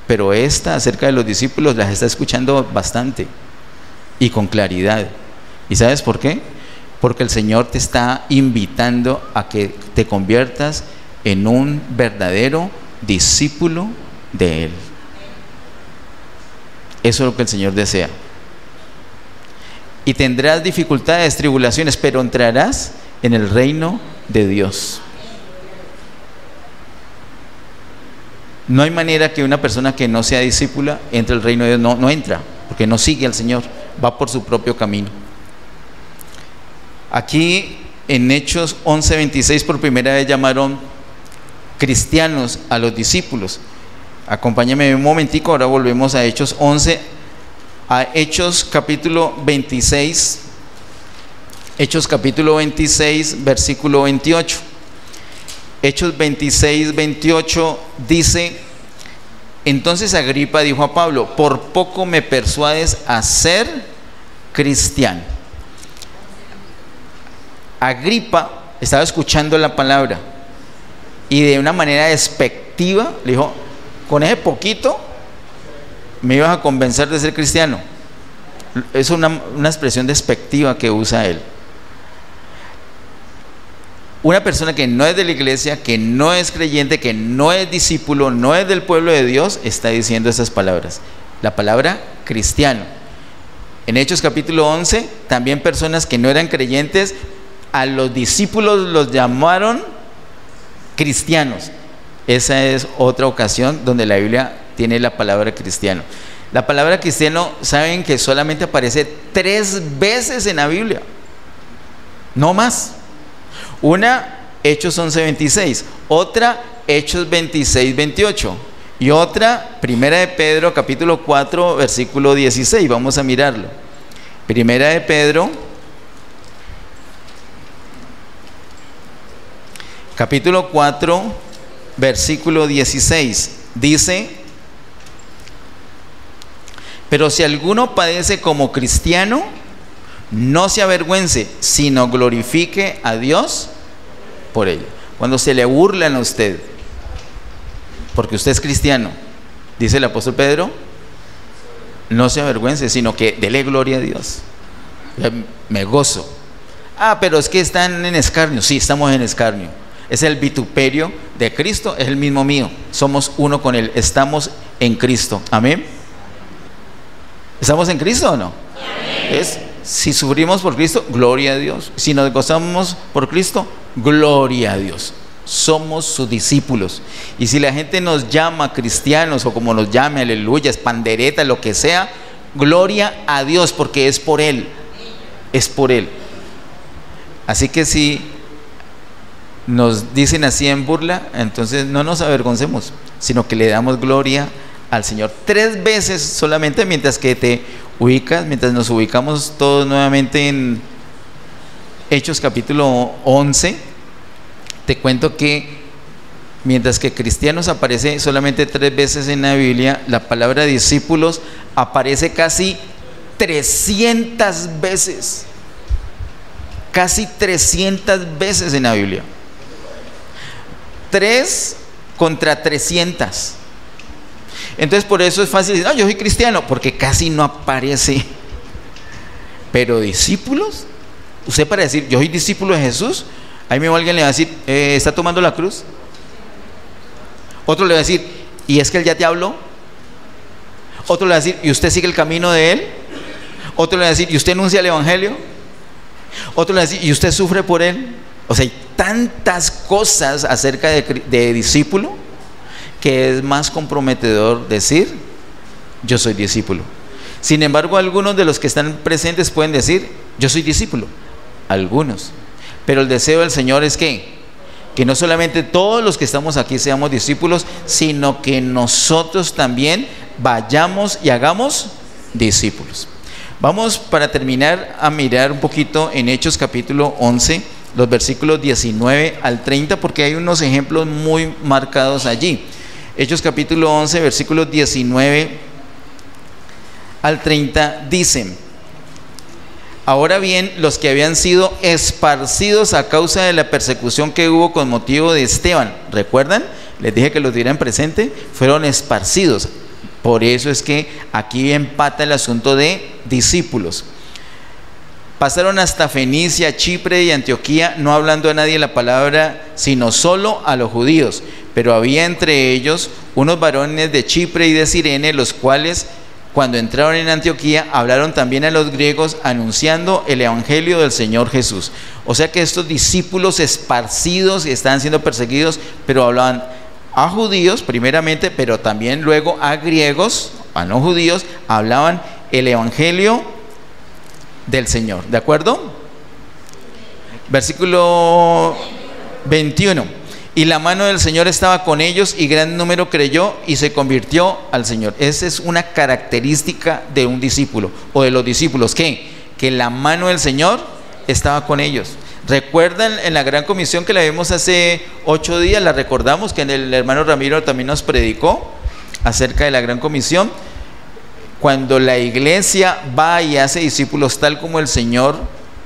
pero esta acerca de los discípulos las está escuchando bastante y con claridad. ¿Y sabes por qué? Porque el Señor te está invitando a que te conviertas en un verdadero discípulo de Él. Eso es lo que el Señor desea. Y tendrás dificultades, tribulaciones, pero entrarás en el reino de Dios. No hay manera que una persona que no sea discípula entre al reino de Dios. No entra, porque no sigue al Señor, va por su propio camino. Aquí en Hechos 11:26 por primera vez llamaron cristianos a los discípulos. Acompáñame un momentico, ahora volvemos a Hechos 11, a Hechos capítulo 26, Hechos capítulo 26, versículo 28. Hechos 26, 28 dice: entonces Agripa dijo a Pablo, por poco me persuades a ser cristiano. Agripa estaba escuchando la palabra y de una manera despectiva le dijo, con ese poquito me ibas a convencer de ser cristiano. Es una expresión despectiva que usa él. Una persona que no es de la iglesia, que no es creyente, que no es discípulo, no es del pueblo de Dios, está diciendo esas palabras. La palabra cristiano. En Hechos capítulo 11, también personas que no eran creyentes, a los discípulos los llamaron cristianos. Esa es otra ocasión donde la Biblia tiene la palabra cristiano. La palabra cristiano, saben que solamente aparece 3 veces en la Biblia, no más. Una, Hechos 11:26, otra, Hechos 26, 28. Y otra, Primera de Pedro, capítulo 4, versículo 16. Vamos a mirarlo. Primera de Pedro, capítulo 4, versículo 16. Dice: pero si alguno padece como cristiano, no se avergüence, sino glorifique a Dios por ello. Cuando se le burlan a usted, porque usted es cristiano, dice el apóstol Pedro, no se avergüence, sino que dele gloria a Dios. Me gozo. Pero es que están en escarnio. Sí, estamos en escarnio. Es el vituperio de Cristo, es el mismo mío. Somos uno con Él, estamos en Cristo. Amén. ¿Estamos en Cristo o no? Si sufrimos por Cristo, gloria a Dios. Si nos gozamos por Cristo, gloria a Dios. Somos sus discípulos. Y si la gente nos llama cristianos, o como nos llame, aleluya, pandereta, lo que sea, gloria a Dios, porque es por Él. Es por Él. Así que si nos dicen así en burla, entonces no nos avergoncemos, sino que le damos gloria al Señor. 3 veces solamente, mientras que te ubicas, mientras nos ubicamos todos nuevamente en Hechos capítulo 11, te cuento que mientras que cristianos aparece solamente 3 veces en la Biblia, la palabra discípulos aparece casi 300 veces. Casi 300 veces en la Biblia. 3 contra 300. Entonces por eso es fácil decir, no, yo soy cristiano, porque casi no aparece. Pero discípulos, usted para decir, yo soy discípulo de Jesús, ahí mismo alguien le va a decir, ¿está tomando la cruz? Otro le va a decir, ¿y es que Él ya te habló? Otro le va a decir, ¿y usted sigue el camino de Él? Otro le va a decir, ¿y usted anuncia el Evangelio? Otro le va a decir, ¿y usted sufre por Él? O sea, hay tantas cosas acerca de discípulo, que es más comprometedor decir, yo soy discípulo. Sin embargo, algunos de los que están presentes pueden decir, yo soy discípulo. Algunos. Pero el deseo del Señor es que no solamente todos los que estamos aquí seamos discípulos, sino que nosotros también vayamos y hagamos discípulos. Vamos, para terminar, a mirar un poquito en Hechos capítulo 11, los versículos 19 al 30, porque hay unos ejemplos muy marcados allí. Hechos capítulo 11, versículos 19 al 30 dicen: ahora bien, los que habían sido esparcidos a causa de la persecución que hubo con motivo de Esteban, ¿recuerdan? Les dije que los dirán presente, fueron esparcidos. Por eso es que aquí empata el asunto de discípulos. Pasaron hasta Fenicia, Chipre y Antioquía, no hablando a nadie la palabra, sino solo a los judíos. Pero había entre ellos unos varones de Chipre y de Cirene, los cuales, cuando entraron en Antioquía, hablaron también a los griegos, anunciando el evangelio del Señor Jesús. O sea que estos discípulos esparcidos estaban siendo perseguidos, pero hablaban a judíos primeramente, pero también luego a griegos, a no judíos, hablaban el evangelio del Señor. ¿De acuerdo? Versículo 21. Y la mano del Señor estaba con ellos, y gran número creyó y se convirtió al Señor. Esa es una característica de un discípulo, o de los discípulos, que la mano del Señor estaba con ellos. Recuerdan en la gran comisión que la vimos hace 8 días, la recordamos, que el hermano Ramiro también nos predicó acerca de la gran comisión. Cuando la iglesia va y hace discípulos tal como el Señor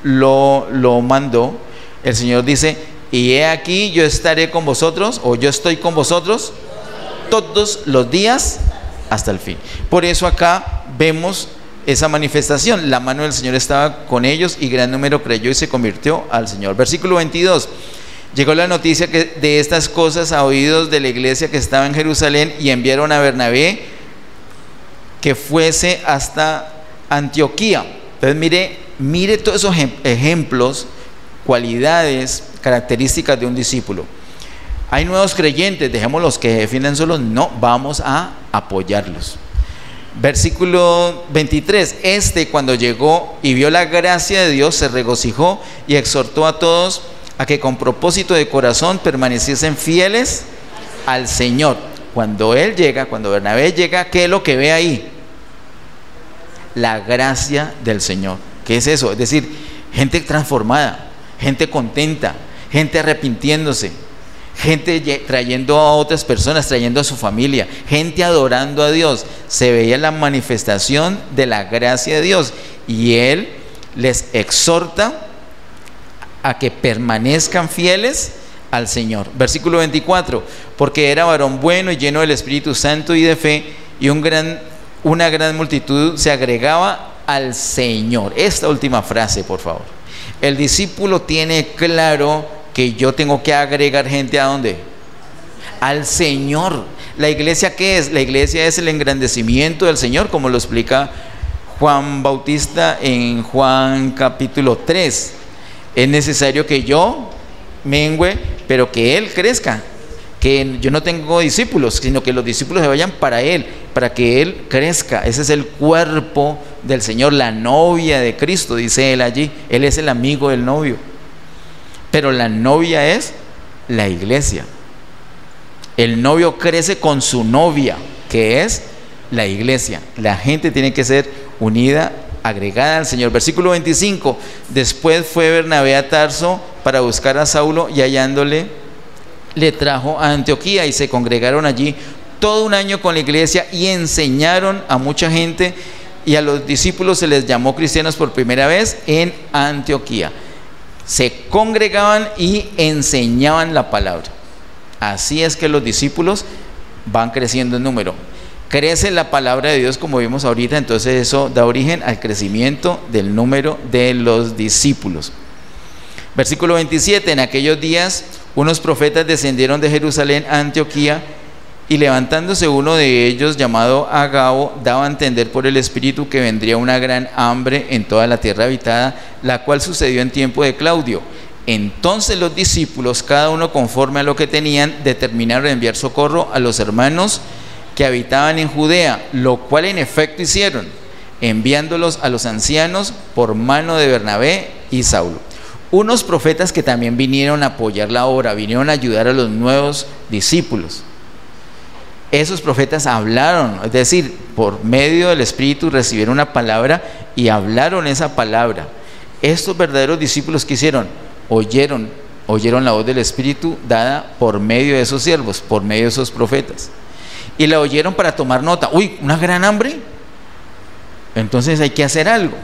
lo mandó, el Señor dice: y he aquí, yo estaré con vosotros, o yo estoy con vosotros todos los días hasta el fin. Por eso acá vemos esa manifestación. La mano del Señor estaba con ellos, y gran número creyó y se convirtió al Señor. Versículo 22. Llegó la noticia de estas cosas a oídos de la iglesia que estaba en Jerusalén, y enviaron a Bernabé que fuese hasta Antioquía. Entonces mire todos esos ejemplos, cualidades, características de un discípulo. Hay nuevos creyentes, dejémoslos que defiendan solos, no, vamos a apoyarlos. Versículo 23. Cuando llegó y vio la gracia de Dios, se regocijó y exhortó a todos a que con propósito de corazón permaneciesen fieles al Señor. Cuando él llega, cuando Bernabé llega, ¿qué es lo que ve ahí? La gracia del Señor. ¿Qué es eso? Es decir, gente transformada, gente contenta, gente arrepintiéndose, gente trayendo a otras personas, trayendo a su familia, gente adorando a Dios. Se veía la manifestación de la gracia de Dios, y él les exhorta a que permanezcan fieles al Señor. Versículo 24, porque era varón bueno y lleno del Espíritu Santo y de fe, y una gran multitud se agregaba al Señor. Esta última frase, por favor. El discípulo tiene claro que yo tengo que agregar gente, ¿a dónde? Al Señor. ¿La iglesia qué es? La iglesia es el engrandecimiento del Señor, como lo explica Juan Bautista en Juan capítulo 3. Es necesario que yo mengüe, pero que Él crezca. Que yo no tengo discípulos, sino que los discípulos se vayan para Él, para que Él crezca. Ese es el cuerpo del Señor, la novia de Cristo, dice Él allí. Él es el amigo del novio, pero la novia es la iglesia. El novio crece con su novia, que es la iglesia. La gente tiene que ser unida, agregada al Señor. Versículo 25, después fue Bernabé a Tarso para buscar a Saulo, y hallándole le trajo a Antioquía, y se congregaron allí todo un año con la iglesia y enseñaron a mucha gente, y a los discípulos se les llamó cristianos por primera vez en Antioquía. Se congregaban y enseñaban la palabra. Así es que los discípulos van creciendo en número. Crece la palabra de Dios, como vimos ahorita, entonces eso da origen al crecimiento del número de los discípulos. Versículo 27, en aquellos días unos profetas descendieron de Jerusalén a Antioquía, y levantándose uno de ellos, llamado Agabo, daba a entender por el Espíritu que vendría una gran hambre en toda la tierra habitada, la cual sucedió en tiempo de Claudio. Entonces los discípulos, cada uno conforme a lo que tenían, determinaron enviar socorro a los hermanos que habitaban en Judea, lo cual en efecto hicieron, enviándolos a los ancianos por mano de Bernabé y Saulo. Unos profetas que también vinieron a apoyar la obra, vinieron a ayudar a los nuevos discípulos. Esos profetas hablaron, es decir, por medio del Espíritu recibieron una palabra y hablaron esa palabra. Estos verdaderos discípulos, ¿qué hicieron? Oyeron la voz del Espíritu dada por medio de esos siervos, por medio de esos profetas, y la oyeron para tomar nota. Uy, una gran hambre, entonces hay que hacer algo.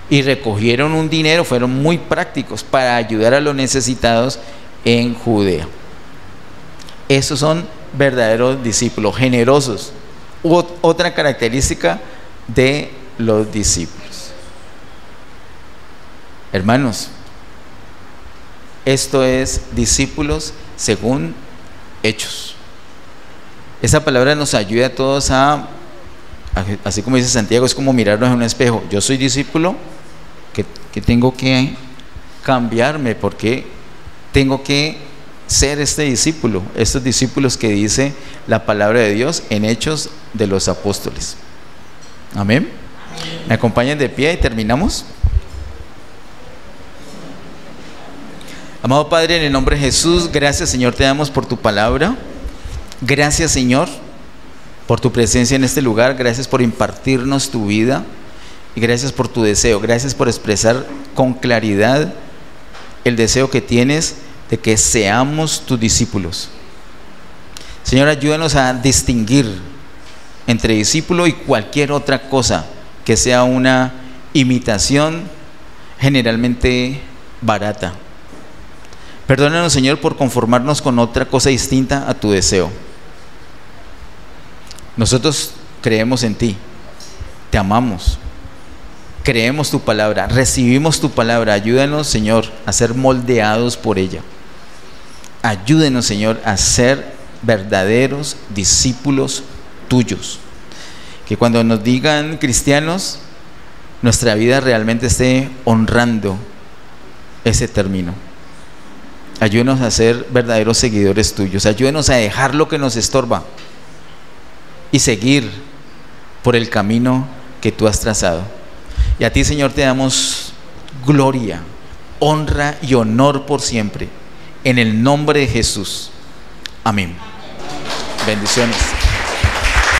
Y recogieron un dinero, fueron muy prácticos para ayudar a los necesitados en Judea. Esos son verdaderos discípulos, generosos. Otra característica de los discípulos. Hermanos, esto es discípulos según Hechos. Esa palabra nos ayuda a todos así como dice Santiago, es como mirarnos en un espejo. Yo soy discípulo, que tengo que cambiarme, porque tengo que ser este discípulo, estos discípulos que dice la palabra de Dios en Hechos de los Apóstoles. Amén. ¿Me acompañan de pie y terminamos? Amado Padre, en el nombre de Jesús, gracias Señor te damos por tu palabra. Gracias Señor por tu presencia en este lugar. Gracias por impartirnos tu vida, y gracias por tu deseo. Gracias por expresar con claridad el deseo que tienes de que seamos tus discípulos. Señor, ayúdanos a distinguir entre discípulo y cualquier otra cosa que sea una imitación generalmente barata. Perdónanos, Señor, por conformarnos con otra cosa distinta a tu deseo. Nosotros creemos en ti, te amamos, creemos tu palabra, recibimos tu palabra. Ayúdanos, Señor, a ser moldeados por ella. Ayúdenos, Señor, a ser verdaderos discípulos tuyos. Que cuando nos digan cristianos, nuestra vida realmente esté honrando ese término. Ayúdenos a ser verdaderos seguidores tuyos. Ayúdenos a dejar lo que nos estorba y seguir por el camino que tú has trazado. Y a ti, Señor, te damos gloria, honra y honor por siempre, en el nombre de Jesús. Amén. Bendiciones.